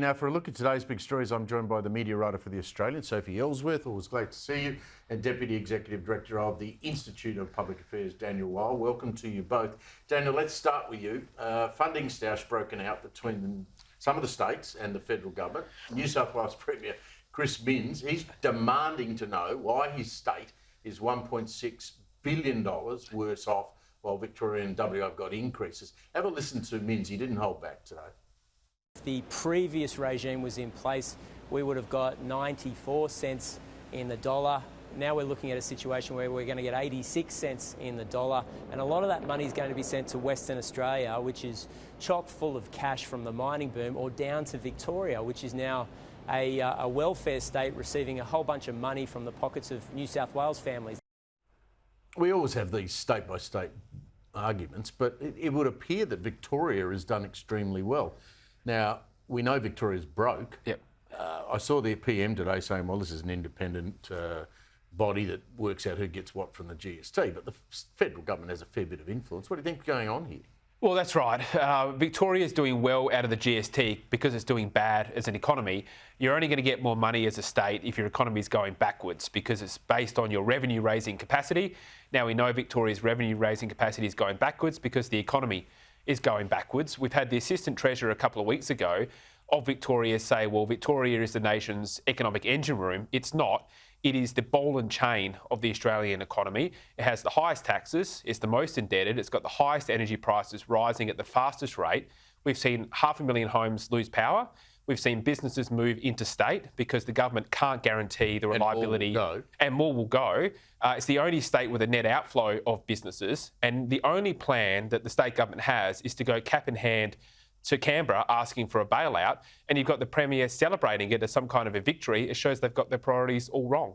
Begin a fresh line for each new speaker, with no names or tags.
Now, for a look at today's big stories, I'm joined by the media writer for The Australian, Sophie Ellsworth. Always glad to see you, and Deputy Executive Director of the Institute of Public Affairs, Daniel Weil. Welcome to you both. Daniel, let's start with you. Funding stoush broken out between some of the states and the federal government. New South Wales Premier Chris Minns, he's demanding to know why his state is $1.6 billion worse off while Victoria and WA have got increases. Have a listen to Minns. He didn't hold back today.
If the previous regime was in place, we would have got 94 cents in the dollar. Now we're looking at a situation where we're going to get 86 cents in the dollar, and a lot of that money is going to be sent to Western Australia, which is chock full of cash from the mining boom, or down to Victoria, which is now a welfare state receiving a whole bunch of money from the pockets of New South Wales families.
We always have these state-by-state arguments, but it would appear that Victoria has done extremely well. Now, we know Victoria's broke.
Yep.
I saw the PM today saying, well, this is an independent body that works out who gets what from the GST, but the federal government has a fair bit of influence. What do you think's going on here?
Well, that's right. Victoria's doing well out of the GST because it's doing bad as an economy. You're only going to get more money as a state if your economy is going backwards because it's based on your revenue-raising capacity. Now, we know Victoria's revenue-raising capacity is going backwards because the economy is going backwards. We've had the Assistant Treasurer a couple of weeks ago of Victoria say, well, Victoria is the nation's economic engine room. It's not. It is the ball and chain of the Australian economy. It has the highest taxes, it's the most indebted, it's got the highest energy prices rising at the fastest rate. We've seen 500,000 homes lose power. We've seen businesses move interstate because the government can't guarantee the reliability. And more will go. It's the only state with a net outflow of businesses. And the only plan that the state government has is to go cap in hand to Canberra asking for a bailout. And you've got the Premier celebrating it as some kind of a victory. It shows they've got their priorities all wrong.